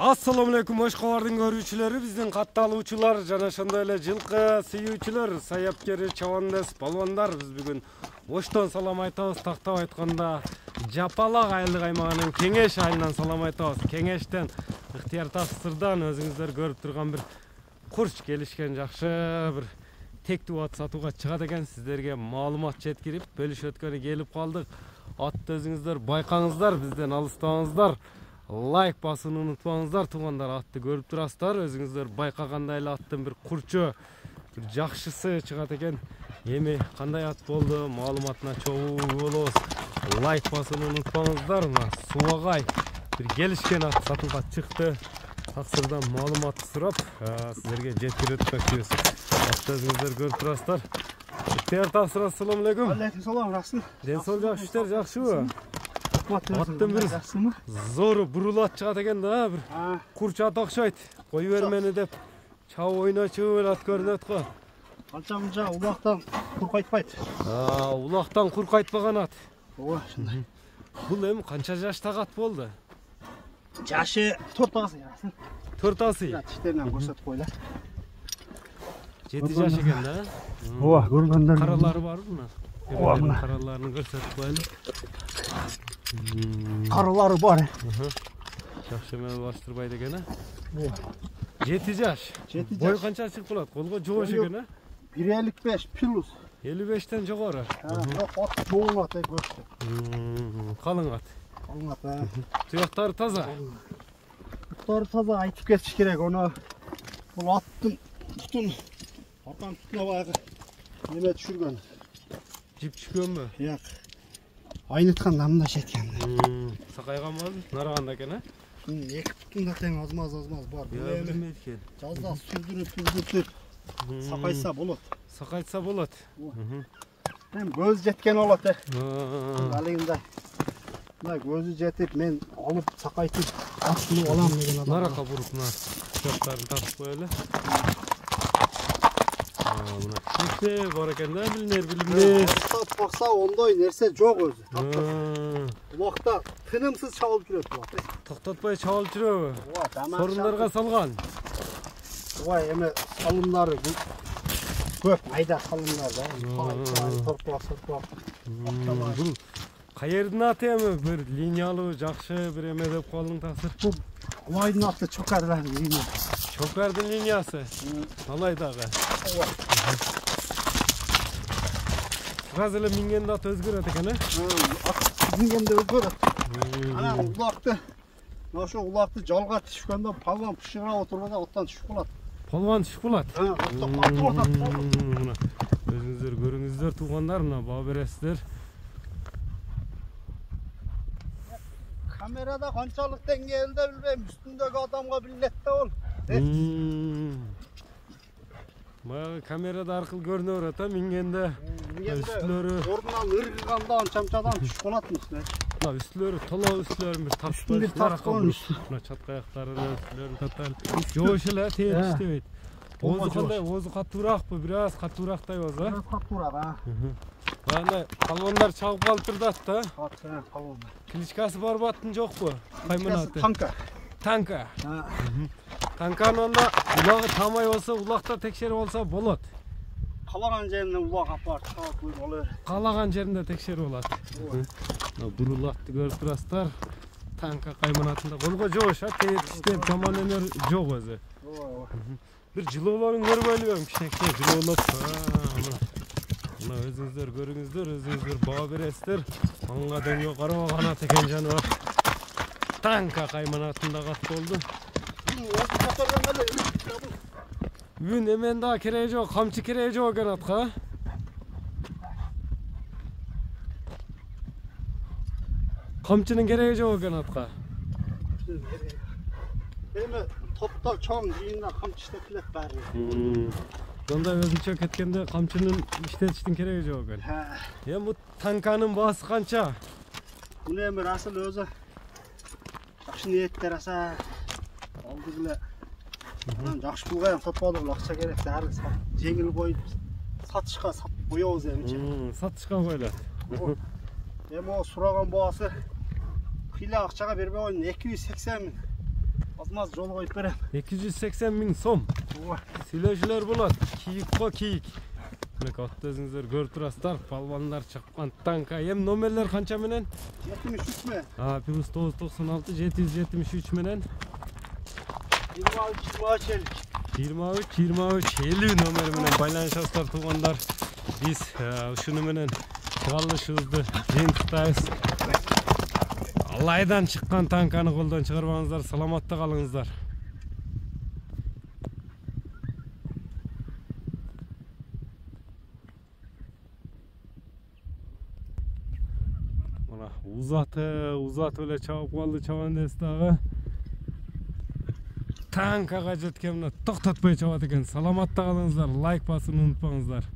Assalamu alaikum Oshqo'bording көрүүчүлөрү, биздин катталуучулар жана ошондой эле жылкы сүйүүчүлөр, саяпкер, чабандас, балбандар. Биз бүгүн Оштон салам айтабыз. Тактап айтканда Жапалак айылдык аймагынын Кеңеш айылынан салам айтабыз. Кеңештен ыктыяр тапсырдан өзүңүздөр көрүп турган бир курч келишкен жакшы бир тектүү ат сатууга чыгат экен. Сиздерге маалымат жеткирип, бөлүшүп өткөнү келип калдык. Атты өзүңүздөр байкаңыздар, бизден алыстабаңыздар. Лайк басууну унутпаңыздар, туугандар. Атты көрүп турасыздар, өзүңүздөр байкагандай эле аттын бир курчу, бир жакшысы чыгат экен. Эми кандай ат болду, маалыматына чогуу болобуз. Лайк басууну унутпаңыздар. Мына Субагай бир келишкен ат сатууга чыкты. Таксырдан маалымат сурап, сиздерге жеткирип өтмөкчүбүз. Атты өзүңүздөр көрүп турасыздар. Ыктыяр тапсыр, ассаламу алейкум. Алейкум салам, рахмат. Ден сол жакшы иштер жакшыбы? Аттын бир зору бурулат чыгат экен да, бир курч ат окшойт. Кой бермени деп чабып ойночу ат көрүнөт го. Канча-мынча улактан куркайтпайт. Улактан куркайтпаган ат. Ооба, ушундай. Бул эми канча жаштагы ат болду? Жашы 4 асы. 4 асы. Тиштеринен көрсөтүп койла. 7 жаш экен да. Ооба, көргөндөр. Каралары барбы мына? Ооба, караларын көрсөтүп коелу. Каралары бар. Жакшы эмне баштырбайт экен, а? 7 жаш. Бой канча чыгып калат? Колго жоош экен, а? 1.55 плюс. 55тен жогору. Жок, ат чоң ат көрсөтүп. Калың ат. Калың ат. Туяктары таза. Туяктары таза айтып кетиш керек. Оны бул аттын тутун аркан тутуна баягы неме түшүргөн. Жип түшкөнбү? Жок. Айныткан намында жеткен. Сакайган болду, нараганда экен, а? Эки тутунда тең азмаз бар. Билмейт экен. Жазда сүздүрүп сакайса болот. Сакайтса болот. Мен көз жеткен болот. Алыгындай. Мына көзү жетип, мен алып сакайтып аттыны алам деген адам. Нарака буруп мына жактарын тартып коелу. Мына кичинекте бар экен да, билинер. Бакса ондой нерсе жок өзү. Улакта тынымсыз чабылып жүрөт булак. Токтотпой чабылып жүрөбү? Ооба, тамак. Сорундарга салган. Ооба, эми салымдары көп, айда салымдар да. Торпак. Бул каердин аты эми бир линиялуу, жакшы бир эме деп калдың таксыр. Улайдын аты Чокардын линия. Чокардын линиясы. Алай дагы. Сразу эле мингенде ат өзгөрөт экен, э? Мингенде өзгөрөт. Ана улакты, ошо улакты жалга түшкөндө палван пышыра отурганда оттан түшүп калат. Палван түшүп калат? Өзүңүздөр көрүңүздөр, туугандар, мына баа бересиздер. Камерада канчалык деңгээлде билбейм, үстүндөгү адамга билет да ол. Баягы камерада аркылуу көрүнө берет, а мингенде үстүлөрү ордунан ыргыганда анчамчадан түшүп калат үстүнө. Мына үстүлөрү толо, үстүлөрүн бир тартпай, мына чат каяктарын үстүлөрүн татал. Жоош эле тийиштебейт. Оозу кандай? Оозу катуураакпы? Бир аз катуураактай оозу, а? Катуураак, а? Баягындай палвандар чабып калып турат да. Палван. Кличкасы барбы аттын жокпу? Кайманаты. Танка. Танканы онда улагы тамай болсо, улакта текшерип алса болот. Калаган жерине улак апарып чабып боло берет. Калаган жеринде текшерип алат. Бурул атты көрүп турасыздар. Танка кайманатында колго жоош, а? Иштеп жаман өнөр жок өзү. Бир жылоолорун көрбөйлүбү? Кичинекей жылоолоп. Мына өзүңүздөр көрүңүздөр, өзүңүздөр баа бересиздер. Анга дөңгө карабаган ат экен жаныбар. Танка кайманатында ат болду. Бүгүн эмен да кереги жок, камчы кереги жок экен атка. Камчынын кереги жок экен атка. Эми топто чоң жыйында камчы иштетилет баары. Сонда өзүнчө кеткенде камчынын иштетиштин кереги жок экен. Эми бу танканын баасы канча? Муну эми расыл өзү жакшы ниеттер аса алды эле. Жакшы пулга ham сатып алдык, акча керек, дары жеңил коюп сатышка сатып коебуз эмичи. Сатышка койлот. Эми о сураган баасы кыйла акчага бербей койдум, 280 миң. Azmaz жол коюп берем. 280 000 сом. Сүйлөшүлөр болот. Кийикко кийик. Мына атты өзүңүздөр көрүп турасыздар. Палбандар чыккан танка. Эми номерлер канча менен? 73 мü? Плюс 996 773 менен 23 50 номери менен байланышасыздар туугандар. Биз ушуну менен чыгарылышыбызды жыйынтыктайбыз. Алайдан чыккан танканы колдон чыгарбаңыздар, саламатта калыңыздар. Мына узаты эле чабып калды чабандес дагы. Танкага жеткен мына токтотпой чабат экен. Саламатта калыңыздар, лайк басууну унутпаңыздар.